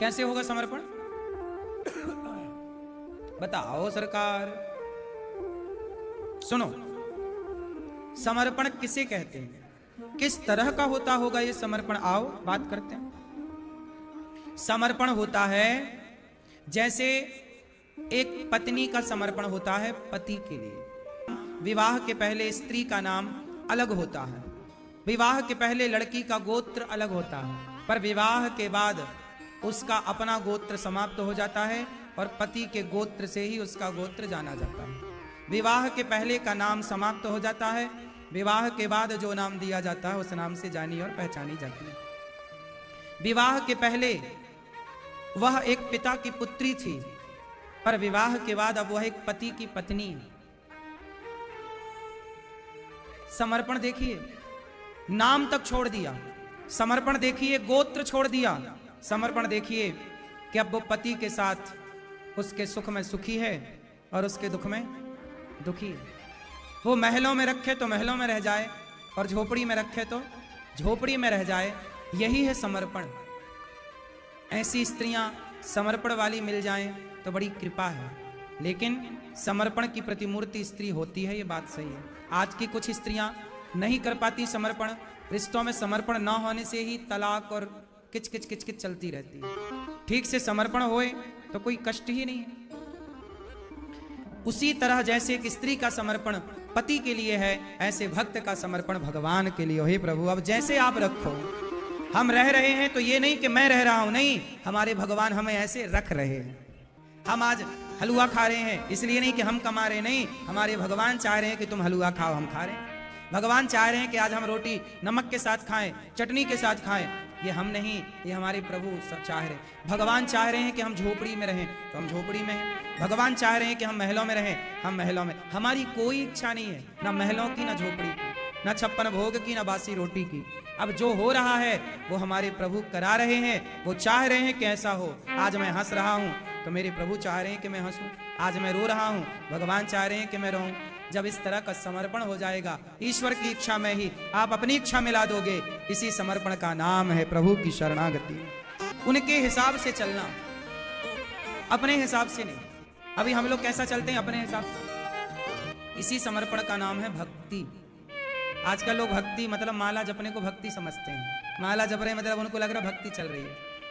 कैसे होगा समर्पण? बताओ सरकार। सुनो, समर्पण किसे कहते हैं, किस तरह का होता होगा ये समर्पण? आओ बात करते हैं। समर्पण होता है जैसे एक पत्नी का समर्पण होता है पति के लिए। विवाह के पहले स्त्री का नाम अलग होता है, विवाह के पहले लड़की का गोत्र अलग होता है, पर विवाह के बाद उसका अपना गोत्र समाप्त हो जाता है और पति के गोत्र से ही उसका गोत्र जाना जाता है। विवाह के पहले का नाम समाप्त हो जाता है, विवाह के बाद जो नाम दिया जाता है उस नाम से जानी और पहचानी जाती है। विवाह के पहले वह एक पिता की पुत्री थी, पर विवाह के बाद अब वह एक पति की पत्नी है। समर्पण देखिए, नाम तक छोड़ दिया। समर्पण देखिए, गोत्र छोड़ दिया। समर्पण देखिए कि अब वो पति के साथ उसके सुख में सुखी है और उसके दुख में दुखी है। वो महलों में रखे तो महलों में रह जाए और झोपड़ी में रखे तो झोपड़ी में रह जाए। यही है समर्पण। ऐसी स्त्रियां समर्पण वाली मिल जाएं तो बड़ी कृपा है, लेकिन समर्पण की प्रतिमूर्ति स्त्री होती है, ये बात सही है। आज की कुछ स्त्रियां नहीं कर पाती समर्पण, रिश्तों में समर्पण न होने से ही तलाक और किच किच किच किच चलती रहती है। ठीक से समर्पण होए तो कोई कष्ट ही नहीं है। उसी तरह जैसे एक स्त्री का समर्पण पति के लिए है, ऐसे भक्त का समर्पण भगवान के लिए। हे प्रभु, अब जैसे आप रखो। हम रह रहे हैं तो ये नहीं कि मैं रह रहा हूं, नहीं, हमारे भगवान हमें ऐसे रख रहे हैं। हम आज हलवा खा रहे हैं इसलिए नहीं कि हम कमा रहे, नहीं, हमारे भगवान चाह रहे हैं कि तुम हलवा खाओ, हम खा रहे हैं। भगवान चाह रहे हैं कि आज हम रोटी नमक के साथ खाएं, चटनी के साथ खाएं, ये हम नहीं, ये हमारे प्रभु चाह रहे हैं। भगवान चाह रहे हैं कि हम झोपड़ी में रहें तो हम झोपड़ी में हैं। भगवान चाह रहे हैं कि हम महलों में रहें, हम महलों में। हमारी कोई इच्छा नहीं है, ना महलों की, ना झोपड़ी की, ना 56 भोग की, ना बासी रोटी की। अब जो हो रहा है वो हमारे प्रभु करा रहे हैं, वो चाह रहे हैं कि ऐसा हो। आज मैं हंस रहा हूं तो मेरे प्रभु चाह रहे हैं कि मैं हंसूं। आज मैं रो रहा हूं, भगवान चाह रहे हैं कि मैं रोऊं। जब इस तरह का समर्पण हो जाएगा, ईश्वर की इच्छा में ही आप अपनी इच्छा मिला दोगे, इसी समर्पण का नाम है प्रभु की शरणागति। उनके हिसाब से चलना, अपने हिसाब से नहीं। अभी हम लोग कैसा चलते हैं? अपने हिसाब से। इसी समर्पण का नाम है भक्ति। आजकल लोग भक्ति मतलब माला जपने को भक्ति समझते हैं। माला जप रहे मतलब उनको लग रहा भक्ति चल रही है।